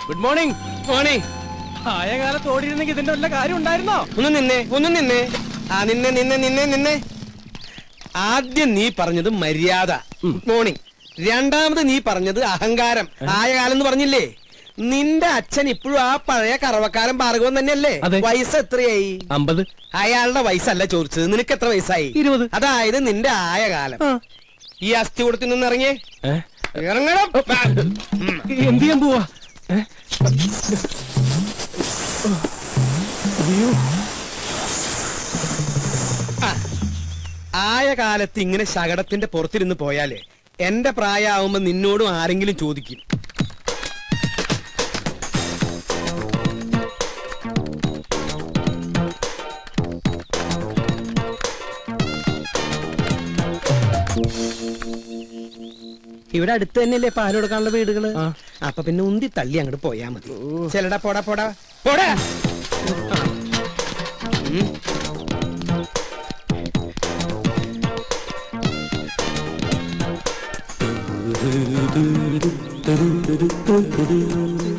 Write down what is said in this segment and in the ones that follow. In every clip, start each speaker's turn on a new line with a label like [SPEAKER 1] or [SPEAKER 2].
[SPEAKER 1] Good morning. Morning. ആയ കാലത്ത് ഓടിയിരുന്നെങ്കിൽ ഇതിന്റെ വല്ല കാര്യം ഉണ്ടായിരുന്നോ? ഒന്ന് നിന്നെ. ആ നിന്നെ. ആദ്യം നീ പറഞ്ഞത് മര്യാദ, ഗുഡ് മോർണിംഗ്. രണ്ടാമത് നീ പറഞ്ഞത് അഹങ്കാരം, ആയ കാലം എന്ന് പറഞ്ഞില്ലേ? നിന്റെ അച്ഛൻ ഇപ്പോഴും ആ പഴയ കറവക്കാരൻ ഭാർഗവൻ തന്നെയല്ലേ? വയസ്സ് എത്രയായി? 50. അയാളുടെ വയസ്സല്ല ചോദിച്ചത്, നിനക്ക് എത്ര വയസ്സായി? 20. അതായത് നിന്റെ ആയ കാലം. ഈ അസ്ഥി കൂടത്തിൽ നിന്ന് ഇറങ്ങിയേ. ഇറങ്ങണം. എന്ത് ചെയ്യാൻ പോവാ? ആയ കാലത്ത് ഇങ്ങനെ ശകടത്തിന്റെ പുറത്തിരുന്ന് പോയാലേ എന്റെ പ്രായമാവുമ്പോ നിന്നോടും ആരെങ്കിലും ചോദിക്കും. ഇവിടെ അടുത്ത് തന്നെയല്ലേ പാല് കൊടുക്കാനുള്ള വീടുകള്? അപ്പൊ പിന്നെ ഉന്തി തള്ളി അങ്ങോട്ട് പോയാ മതി. ചെലടാ പോടാ പോടാ പോടാ.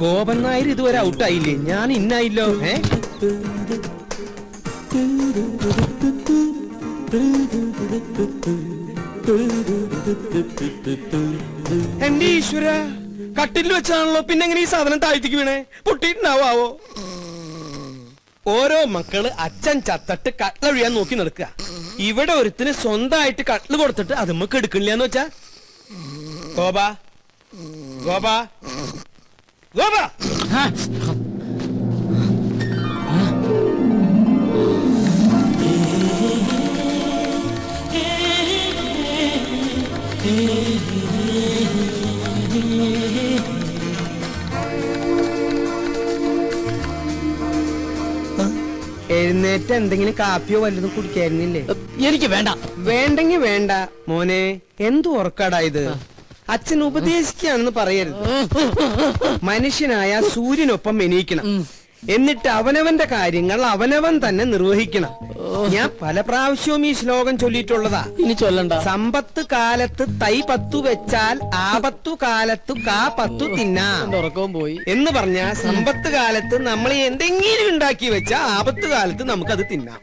[SPEAKER 1] ഗോപൻ നായർ ഇതുവരെ ഔട്ടായില്ലേ? ഞാൻ ഇന്നായില്ലോ. എന്റെ ഈശ്വര, കട്ടിൽ വെച്ചാണല്ലോ. പിന്നെ എങ്ങനെ ഈ സാധനം താഴ്ത്തിക്ക് വീണേ? പൊട്ടിയിട്ടുണ്ടാവോ? ഓരോ മക്കള് അച്ഛൻ ചത്തട്ട് കട്ടിലൊഴിയാൻ നോക്കി നടക്കുക. ഇവിടെ ഒരുത്തിന് സ്വന്തമായിട്ട് കട്ടില് കൊടുത്തിട്ട് അത് നമുക്ക് എടുക്കണില്ലാന്ന് വെച്ചാ. ഗോപാ ഗോപാ ഗോപാ, എഴുന്നേറ്റ് എന്തെങ്കിലും കാപ്പിയോ വല്ലതും കുടിക്കായിരുന്നില്ലേ?
[SPEAKER 2] എനിക്ക് വേണ്ട.
[SPEAKER 1] വേണ്ടെങ്കി വേണ്ട മോനെ. എന്തു ഉറക്കാടാ ഇത്? അച്ഛൻ ഉപദേശിക്കുകയാണെന്ന് പറയരുത്. മനുഷ്യനായ സൂര്യനൊപ്പം എണീക്കണം, എന്നിട്ട് അവനവന്റെ കാര്യങ്ങൾ അവനവൻ തന്നെ നിർവഹിക്കണം. ഞാൻ പല പ്രാവശ്യവും ഈ ശ്ലോകം ചൊല്ലിയിട്ടുള്ളതാ.
[SPEAKER 2] ഇനി ചൊല്ലണ്ട.
[SPEAKER 1] സമ്പത്ത് കാലത്ത് തൈ 10 വെച്ചാൽ ആപത്തു കാലത്തു കാ 10 തിന്നാം
[SPEAKER 2] ഉറക്കവും പോയി
[SPEAKER 1] എന്ന് പറഞ്ഞ സമ്പത്ത് കാലത്ത് നമ്മൾ എന്തെങ്കിലും ഉണ്ടാക്കി വെച്ചാ ആപത്ത് കാലത്ത് നമുക്കത് തിന്നാം.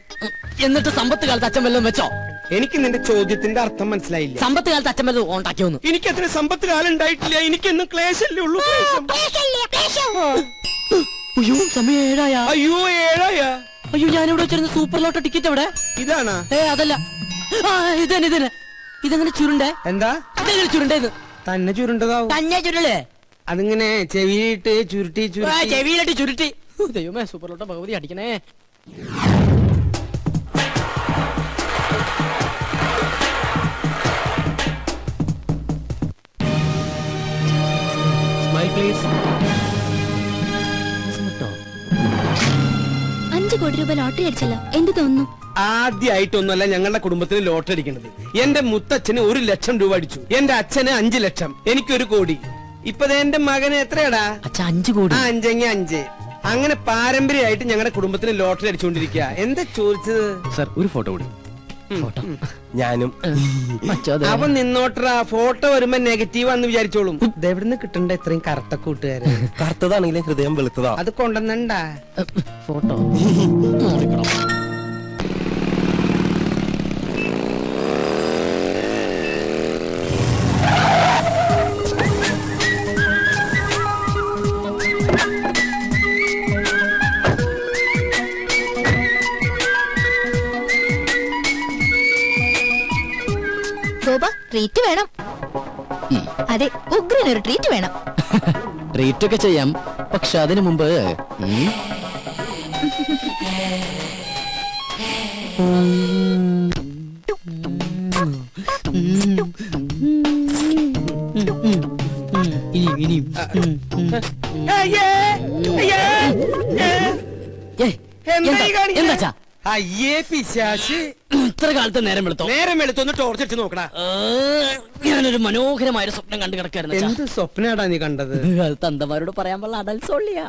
[SPEAKER 2] എന്നിട്ട് സമ്പത്ത് കാലത്ത് അച്ഛൻ വല്ലതും വെച്ചോ?
[SPEAKER 1] എനിക്ക് നിന്റെ ചോദ്യത്തിന്റെ അർത്ഥം മനസ്സിലായില്ല.
[SPEAKER 2] സമ്പത്ത് കാലത്ത് അച്ഛൻ വല്ലതും ഉണ്ടാക്കിയോന്ന്?
[SPEAKER 1] എനിക്ക് അത്ര സമ്പത്ത് കാലം ഉണ്ടായിട്ടില്ല. എനിക്കെന്നും ക്ലേശല്ലേ ഉള്ളൂ.
[SPEAKER 2] അയ്യോ, സമയം 7 ആയ.
[SPEAKER 1] അയ്യോ 7 ആയ.
[SPEAKER 2] അയ്യോ, ഞാനിവിടെ വെച്ചിരുന്ന സൂപ്പർ ലോട്ടോ ടിക്കറ്റ് എവിടെ?
[SPEAKER 1] ഇതാണാ?
[SPEAKER 2] അതല്ല, ഇതന്നെ. ഇതെങ്ങനെ ചുരുണ്ടേ?
[SPEAKER 1] എന്താ
[SPEAKER 2] ഇതെങ്ങനെ ചുരുണ്ടേന്ന്?
[SPEAKER 1] തന്നെ ചുരുണ്ടതാവും.
[SPEAKER 2] തന്നെ ചുരുളേ?
[SPEAKER 1] അതിങ്ങനെ ചെവിയിട്ട് ചുരുട്ടി
[SPEAKER 2] ചെവിയിലിട്ട് ചുരുട്ടി. ദൈവമേ, സൂപ്പർ ലോട്ടോ ഭഗവതി അടിക്കണേ.
[SPEAKER 1] Smile please.
[SPEAKER 3] 5 കോടി രൂപ ലോട്ടറി അടിച്ചല്ലോ, എന്ത് തോന്നുന്നു?
[SPEAKER 1] ആദ്യമായിട്ടൊന്നുമല്ല ഞങ്ങളുടെ കുടുംബത്തിന് ലോട്ടറി അടിക്കുന്നത്. എന്റെ മുത്തച്ഛന് 1 ലക്ഷം രൂപ അടിച്ചു, എന്റെ അച്ഛന് 5 ലക്ഷം, എനിക്ക് 1 കോടി. ഇപ്പൊ എന്റെ മകന് എത്രയാടാ?
[SPEAKER 2] 5 കോടി.
[SPEAKER 1] 5 അങ്ങനെ പാരമ്പര്യമായിട്ട് ഞങ്ങളുടെ കുടുംബത്തിന് ലോട്ടറി അടിച്ചുകൊണ്ടിരിക്കുക. എന്താ ചോദിച്ചത്?
[SPEAKER 4] സർ, ഒരു ഫോട്ടോ കൂടി. ഞാനും.
[SPEAKER 1] അവൻ നിന്നോട്ടറാ. ഫോട്ടോ വരുമ്പോ നെഗറ്റീവ് ആണെന്ന് വിചാരിച്ചോളും. ഇതെവിടുന്ന് കിട്ടണ്ട ഇത്രയും കറുത്ത കൂട്ടുകാര്?
[SPEAKER 4] കറുത്തതാണെങ്കിലും ഹൃദയം വെളുത്തതാ.
[SPEAKER 1] അത് കൊണ്ടുവന്നണ്ടാ
[SPEAKER 2] ഫോട്ടോ.
[SPEAKER 3] ട്രീറ്റ് വേണം. അതെ, ഉഗ്രനൊരു ട്രീറ്റ് വേണം.
[SPEAKER 2] ട്രീറ്റ് ഒക്കെ ചെയ്യാം, പക്ഷെ അതിനു മുമ്പ് എന്താ?
[SPEAKER 1] അയ്യേ പിശാശ്,
[SPEAKER 2] ഇത്ര കാലത്ത് നേരം വെളുത്തോ?
[SPEAKER 1] നേരം വെളുത്തൊന്ന് ടോർച്ചടിച്ച് നോക്കടാ.
[SPEAKER 2] ഞാനൊരു മനോഹരമായ സ്വപ്നം കണ്ടു കിടക്കായിരുന്നു.
[SPEAKER 1] എന്ത് സ്വപ്നാടാ നീ കണ്ടത്?
[SPEAKER 2] അത് തന്തമാരോട് പറയാൻ പാടില്ല, അടൽസോളിയാ.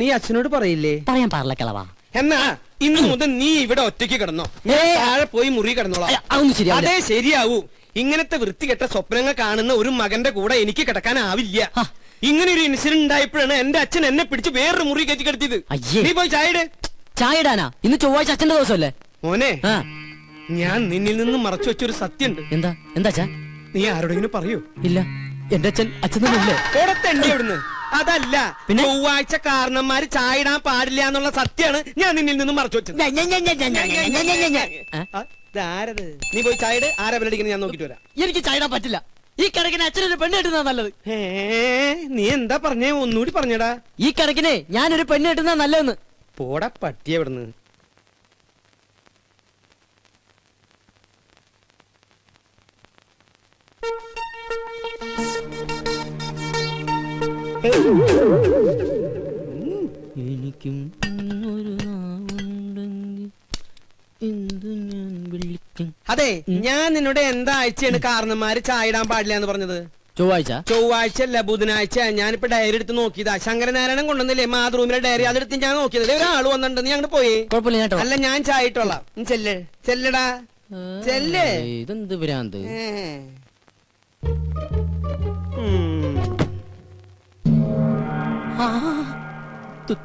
[SPEAKER 1] നീ അച്ഛനോട് പറയില്ലേ?
[SPEAKER 2] പറയാൻ പാടില്ല കിളവാ.
[SPEAKER 1] എന്നാ ഇന്ന് മുതൽ നീ ഇവിടെ ഒറ്റയ്ക്ക് കിടന്നോ, താഴെ പോയി മുറി കിടന്നോളാം.
[SPEAKER 2] അതൊന്നും ശരിയാവില്ല.
[SPEAKER 1] അതേ ശരിയാവൂ. ഇങ്ങനത്തെ വൃത്തികെട്ട സ്വപ്നങ്ങൾ കാണുന്ന ഒരു മകന്റെ കൂടെ എനിക്ക് കിടക്കാനാവില്ല. ഇങ്ങനെ ഒരു ഇൻസിഡന്റ് ഉണ്ടായപ്പോഴാണ് എന്റെ അച്ഛൻ എന്നെ പിടിച്ച് വേറൊരു മുറി കയറ്റി കിടത്തിയത്.
[SPEAKER 2] അയ്യേ.
[SPEAKER 1] നീ പോയി ചായ ഇട്.
[SPEAKER 2] ചായ ഇടാനാ? ഇന്ന് ചൊവ്വാഴ്ച അച്ഛന്റെ ദിവസമല്ലേ?
[SPEAKER 1] മോനെ,
[SPEAKER 2] ആ
[SPEAKER 1] ഞാൻ നിന്നിൽ നിന്ന് മറച്ചു വെച്ചൊരു സത്യമുണ്ട്.
[SPEAKER 2] എന്താ? എന്താ അച്ഛാ?
[SPEAKER 1] നീ ആരോടെങ്കിലും പറയൂ?
[SPEAKER 2] ഇല്ല, എന്റെ അച്ഛൻ തന്നെ
[SPEAKER 1] ഓടത്തണ്ടി എവിടുന്ന്? അതല്ല,
[SPEAKER 2] പിന്നെ?
[SPEAKER 1] ചൊവ്വാഴ്ച കാരണന്മാര് ചായ ഇടാൻ പാടില്ല എന്നുള്ള സത്യമാണ് ഞാൻ നിന്നിൽ നിന്ന് മറച്ചു വെച്ചത്. ആരത്? നീ പോയി ചായ ഇട്. ആരാ ബലടിക്കുന്നത് ഞാൻ നോക്കിട്ട് വരാം.
[SPEAKER 2] എനിക്ക് ചായ ഇടാൻ പറ്റില്ല. ഈ കണക്കിന് അച്ഛനൊരു പെണ്ണ് കിട്ടുന്നതാ നല്ലത്.
[SPEAKER 1] നീ എന്താ പറഞ്ഞേ? ഒന്നുകൂടി പറഞ്ഞടാ.
[SPEAKER 2] ഈ കണക്കിനെ ഞാനൊരു പെണ്ണ് കിട്ടുന്നതാ നല്ലതെന്ന്.
[SPEAKER 1] പോടാ പട്ടി എവിടുന്ന്.
[SPEAKER 2] എനിക്കും ഒരു നാവുണ്ടെങ്കിൽ എന്തു ഞാൻ വിളിക്കും.
[SPEAKER 1] അതെ, ഞാൻ നിന്നോട് എന്താ ആഴ്ചയാണ് കാരണന്മാര് ചായ ഇടാൻ പാടില്ല എന്ന് പറഞ്ഞത്?
[SPEAKER 2] ചൊവ്വാഴ്ച.
[SPEAKER 1] ചൊവ്വാഴ്ച അല്ല, ബുധനാഴ്ച. ഞാനിപ്പോ ഡയറി എടുത്ത് നോക്കിയതാ. ശങ്കരനാരായണൻ കൊണ്ടുവന്നില്ലേ മാതൃഭൂമിയിലെ ഡയറി, അതെടുത്ത് ഞാൻ നോക്കിയത്. ഒരാൾ വന്നിട്ടുണ്ട്, നീ അങ്ങോട്ട് പോയി.
[SPEAKER 2] കുഴപ്പമില്ല കേട്ടോ.
[SPEAKER 1] അല്ല, ഞാൻ ചായ ഇട്ടോളാം. നീ ചെല്ലടാ ചെല്ല്.
[SPEAKER 2] ഇതെന്ത് ഭ്രാന്ത്.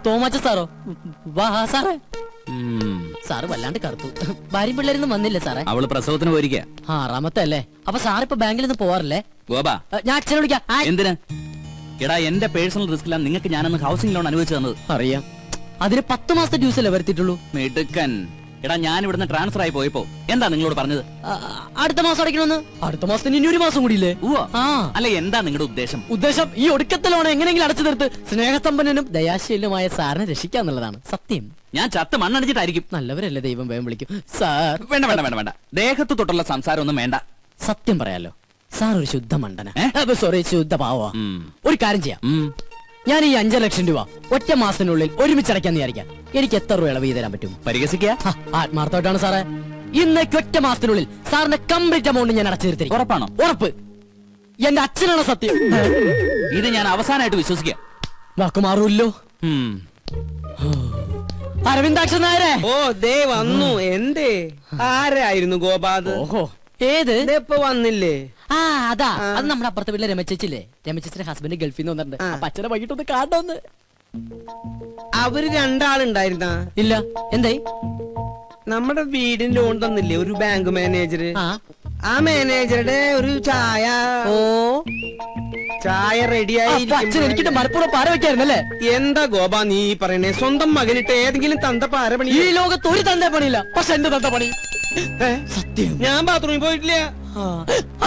[SPEAKER 2] തോമാച്ച സാറോ? വാ സാറേ. സാറ് വല്ലാണ്ട് കറുത്തു. ഭാര്യയും പിള്ളേരൊന്നും വന്നില്ല സാറേ.
[SPEAKER 5] അവള് പ്രസവത്തിന് പോയിരിക്ക.
[SPEAKER 2] 6ാമത്തെ അല്ലേ? അപ്പൊ സാർ ഇപ്പൊ ബാങ്കിൽ നിന്ന് പോവാറില്ലേ?
[SPEAKER 5] ഗോപാ,
[SPEAKER 2] ഞാൻ അച്ഛനെ വിളിക്കാം.
[SPEAKER 5] എന്തിന്? എടാ, എന്റെ പേഴ്സണൽ റിസ്കിലാണ് നിങ്ങൾക്ക് ഞാനന്ന് ഹൗസിംഗ് ലോൺ അനുവദിച്ചു തന്നത്.
[SPEAKER 2] അറിയാം. അതിന് 10 മാസത്തെ ഡ്യൂസ് അല്ലേ വരുത്തിയിട്ടുള്ളൂ?
[SPEAKER 5] മിടുക്കൻ. എടാ, ഞാൻ ഇവിടുന്ന് ട്രാൻസ്ഫർ ആയി പോയപ്പോ എന്താ നിങ്ങളോട് പറഞ്ഞത്?
[SPEAKER 2] അടുത്ത മാസം അടയ്ക്കണമെന്ന്. അടുത്ത മാസത്തിന് ഇനി 1 മാസം കൂടിയില്ലേ?
[SPEAKER 5] അല്ല, എന്താ നിങ്ങളുടെ ഉദ്ദേശം?
[SPEAKER 2] ഉദ്ദേശം ഈ ഒടുക്കത്തെ ലോൺ എങ്ങനെയെങ്കിലും അടച്ചു തീർത്ത് സ്നേഹസമ്പന്നനും ദയാശീലനുമായ സാറിനെ രക്ഷിക്കാന്നുള്ളതാണ്. സത്യം.
[SPEAKER 5] ഞാൻ ചത്ത് മണ്ണടിച്ചിട്ടായിരിക്കും.
[SPEAKER 2] നല്ലവരല്ലേ, ദൈവം വേഗം വിളിക്കും. സാർ
[SPEAKER 5] വേണ്ട വേണ്ട വേണ്ട വേണ്ട, ദേഹത്ത് തൊട്ടുള്ള സംസാരം ഒന്നും വേണ്ട.
[SPEAKER 2] സത്യം പറയാലോ, സാർ ഒരു ശുദ്ധ മണ്ടന. സോറി, ശുദ്ധ പാവാ. ഒരു കാര്യം ചെയ്യാം. ഞാൻ ഈ 5 ലക്ഷം രൂപ ഒറ്റ മാസത്തിനുള്ളിൽ ഒരുമിച്ചടയ്ക്കാന്ന് വിചാരിക്കാം. എനിക്ക് എത്ര രൂപ ഇളവ് തരാൻ പറ്റും?
[SPEAKER 5] പരിഹസിക്കുക?
[SPEAKER 2] ആത്മാർത്ഥമായിട്ടാണ് സാറേ. ഇന്നേക്ക് ഒറ്റ മാസത്തിനുള്ളിൽ സാറിന്റെ കംപ്ലീറ്റ് എമൗണ്ട് ഞാൻ അടച്ചു തീർത്തിരിക്കും.
[SPEAKER 5] ഉറപ്പാണോ?
[SPEAKER 2] ഉറപ്പ്. എന്റെ അച്ഛനാണ് സത്യം.
[SPEAKER 5] ഇത് ഞാൻ അവസാനമായിട്ട് വിശ്വസിക്കുക.
[SPEAKER 2] വാക്ക് മാറൂല്ലോ. അരവിന്ദാക്ഷൻ നായരെ.
[SPEAKER 1] ഓ, ദേ വന്നു. എന്തേ? ആരായിരുന്നു ഗോപാദ്?
[SPEAKER 2] ഓഹോ, ഏത്?
[SPEAKER 1] ഇപ്പൊ വന്നില്ലേ?
[SPEAKER 2] അതാ, അത് നമ്മുടെ അപ്പുറത്തെ വീട്ടിലെ രമച്ചേച്ചില്ലേ? രമച്ചേച്ചിന്റെ ഹസ്ബൻഡ് ഗൾഫിൽ നിന്ന് വന്നിട്ടുണ്ട്. അപ്പൊ അച്ഛനെ വൈകിട്ടൊന്ന് കാണണമെന്ന്.
[SPEAKER 1] അവര് 2 ആളുണ്ടായിരുന്ന?
[SPEAKER 2] ഇല്ല. എന്തായി?
[SPEAKER 1] നമ്മുടെ വീടിന് ലോൺ തന്നില്ലേ ഒരു ബാങ്ക് മാനേജർ? ആ മാനേജറുടെ ഒരു ചായ.
[SPEAKER 2] ഓ,
[SPEAKER 1] ചായ റെഡിയായി.
[SPEAKER 2] അച്ഛൻ എനിക്കിട്ട് മലപ്പുറം പാര വെക്കായിരുന്നല്ലേ?
[SPEAKER 1] എന്താ ഗോപാ നീ പറയണേ? സ്വന്തം മകനിട്ട് ഏതെങ്കിലും തന്ത പാര പണി?
[SPEAKER 2] ഈ ലോകത്ത് ഒരു തന്ത പണിയില്ല, പക്ഷെ എന്റെ തന്ത പണി. സത്യം.
[SPEAKER 1] ഞാൻ ബാത്റൂമിൽ പോയിട്ടില്ല.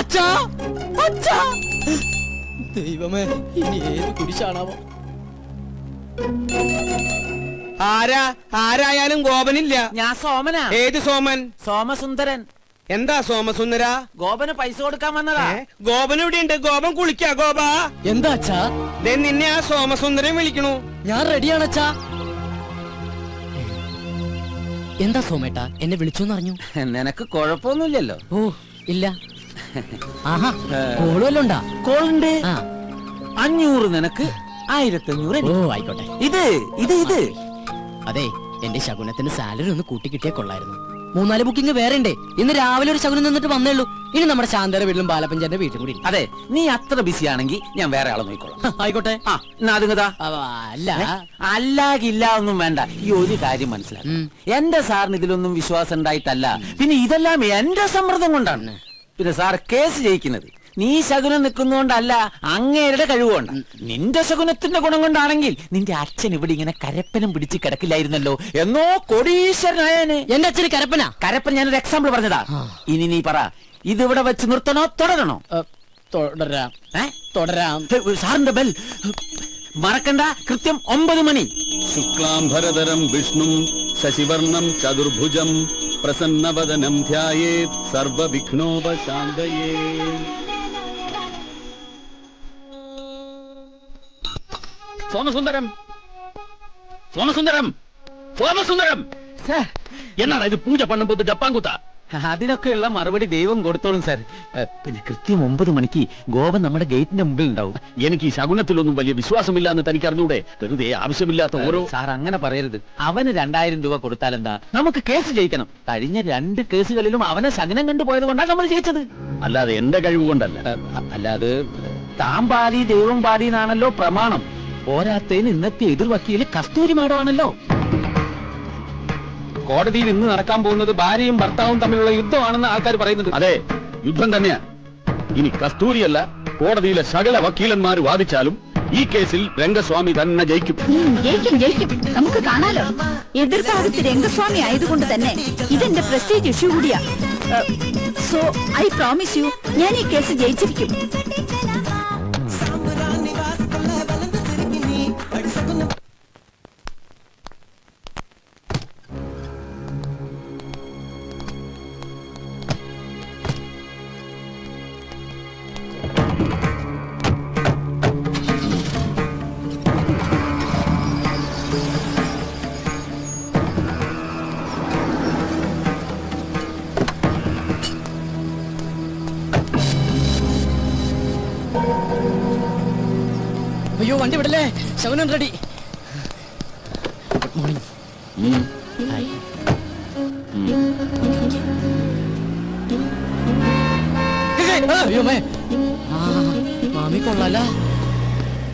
[SPEAKER 2] അച്ഛാ, അച്ഛാ, ദൈവമേ, ഇനി ഏത് കുരിശാണാവോ?
[SPEAKER 1] ആരായാലും ഗോപനില്ല.
[SPEAKER 6] ഞാൻ സോമനാ.
[SPEAKER 1] ഏത് സോമൻ?
[SPEAKER 6] സോമസുന്ദരൻ.
[SPEAKER 1] എന്താ സോമസുന്ദര?
[SPEAKER 6] ഗോപന് പൈസ കൊടുക്കാൻ വന്നതാ.
[SPEAKER 1] ഗോപൻ ഇവിടെ ഉണ്ട്. ഗോപൻ കുളിക്കാ. ഗോപാ,
[SPEAKER 2] എന്താ അച്ഛാ?
[SPEAKER 1] നിന്നെ ആ സോമസുന്ദരൻ വിളിക്കണു.
[SPEAKER 2] ഞാൻ റെഡിയാണ് അച്ഛാ. എന്താ സോമേട്ടാ, എന്നെ വിളിച്ചോന്ന് അറിഞ്ഞു?
[SPEAKER 6] നിനക്ക് കുഴപ്പമൊന്നുമില്ലല്ലോ?
[SPEAKER 2] ഓ, ഇല്ല. ആഹാ, കോള് വല്ലതും ഉണ്ടാ?
[SPEAKER 6] കോളുണ്ട്. 500 നിനക്ക്, 1500
[SPEAKER 2] ഓ, ആയിക്കോട്ടെ.
[SPEAKER 6] ഇത്
[SPEAKER 2] അതെ, എന്റെ ശകുനത്തിന് സാലറി ഒന്ന് കൂട്ടി കിട്ടിയാ കൊള്ളായിരുന്നു. 3-4 ബുക്കിംഗ് വേറെ ഉണ്ട്. ഇന്ന് രാവിലെ ഒരു ശകുനം നിന്നിട്ട് വന്നേ ഉള്ളൂ. ഇനി നമ്മുടെ ശാന്തയുടെ വീട്ടിലും ബാലപ്പഞ്ചാന്റെ വീട്ടിലും കൂടി.
[SPEAKER 6] അതെ, നീ അത്ര ബിസി ആണെങ്കിൽ ഞാൻ വേറെ ആളെ നോക്കിക്കോളാം.
[SPEAKER 2] ആയിക്കോട്ടെ. അല്ല,
[SPEAKER 6] അല്ലാകില്ല ഒന്നും വേണ്ട. ഈ ഒരു കാര്യം മനസ്സിലാക്കും, എന്റെ സാറിന് ഇതിലൊന്നും വിശ്വാസം ഉണ്ടായിട്ടല്ല, പിന്നെ ഇതെല്ലാം എന്റെ സമ്മർദ്ദം കൊണ്ടാണ്. പിന്നെ സാർ കേസ് ജയിക്കുന്നത് നീ ശകുനം നിൽക്കുന്നോണ്ടല്ല, അങ്ങേരുടെ കഴിവുകൊണ്ട്. നിന്റെ ശകുനത്തിന്റെ ഗുണം കൊണ്ടാണെങ്കിൽ നിന്റെ അച്ഛൻ ഇവിടെ ഇങ്ങനെ കരപ്പനം പിടിച്ച് കിടക്കില്ലായിരുന്നല്ലോ, എന്നോ കോടീശ്വരനായനെ.
[SPEAKER 2] എന്റെ അച്ഛന് കരപ്പനാ?
[SPEAKER 6] കരപ്പൻ ഞാനൊരു എക്സാമ്പിൾ പറഞ്ഞതാ. ഇനി നീ പറ, ഇതിവിടെ വെച്ച് നിർത്തണോ തുടരണോ?
[SPEAKER 2] തുടരാം. തുടരാം.
[SPEAKER 6] സാറിന്റെ ബെൽ മറക്കണ്ട, കൃത്യം 9 മണി.
[SPEAKER 7] ശുക്ലാംബരധരം വിഷ്ണും ശശിവർണം ചതുർഭുജം പ്രസന്നവദനം ധ്യായേത് സർവവിഘ്നോപശാന്തയേ.
[SPEAKER 5] സോമസുന്ദരം, സോമസുന്ദരം, സോമസുന്ദരം, എന്നാണ് ഇത്? പൂജ പണ്ണുമ്പോ ജപ്പാൻകുത്ത?
[SPEAKER 6] അതിനൊക്കെയുള്ള മറുപടി ദൈവം കൊടുത്തോളും സാർ. പിന്നെ കൃത്യം 9 മണിക്ക് ഗോപൻ നമ്മുടെ ഗേറ്റിന്റെ മുമ്പിൽ ഉണ്ടാവും.
[SPEAKER 5] എനിക്ക് ഈ ശകുനത്തിലൊന്നും വലിയ വിശ്വാസമില്ല എന്ന് തനിക്ക് അറിഞ്ഞൂടെ? വെറുതെ ആവശ്യമില്ലാത്ത ഓരോ...
[SPEAKER 6] സാർ അങ്ങനെ പറയരുത്. അവന് 2000 രൂപ കൊടുത്താലെന്താ? നമുക്ക് കേസ് ജയിക്കണം. കഴിഞ്ഞ 2 കേസുകളിലും അവനെ ശകുനം കണ്ടുപോയത് കൊണ്ടാണ് നമ്മൾ ജയിച്ചത്.
[SPEAKER 5] അല്ലാതെ എന്റെ കഴിവ് കൊണ്ടല്ല.
[SPEAKER 6] അല്ലാതെ താൻ പാതി ദൈവം പാതി എന്നാണല്ലോ പ്രമാണം. പോരാത്തതിന് ഇന്നത്തെ എതിർ വക്കീല് കസ്തൂരി മാഡമാണല്ലോ.
[SPEAKER 5] കോടതിയിൽ ഇന്ന് നടക്കാൻ പോകുന്നത് ഭാര്യയും ഭർത്താവും തമ്മിലുള്ള യുദ്ധമാണെന്ന് ആൾക്കാർ പറയുന്നത്. അതെ, യുദ്ധം തന്നെയാ. ഇനി കസ്തൂരിയല്ല, കോടതിയിലെ സകല വക്കീലന്മാർ വാദിച്ചാലും ഈ കേസിൽ രംഗസ്വാമി തന്നെ ജയിക്കും.
[SPEAKER 8] ജയിക്കും. നമുക്ക് കാണാലോ. എതിർഭാഗത്ത് രംഗസ്വാമി ആയതുകൊണ്ട് തന്നെ ഇതെന്റെ പ്രസ്റ്റീജ് ഇഷ്യൂ കൂടിയാ. സോ ഐ പ്രോമിസ് യു, ഞാൻ ഈ കേസ് ജയിച്ചിരിക്കും.
[SPEAKER 2] അയ്യോ വണ്ടി വിടല്ലേ, ശകുനൻ റെഡി. Good morning. അയ്യോ മാമി കൊള്ളാല.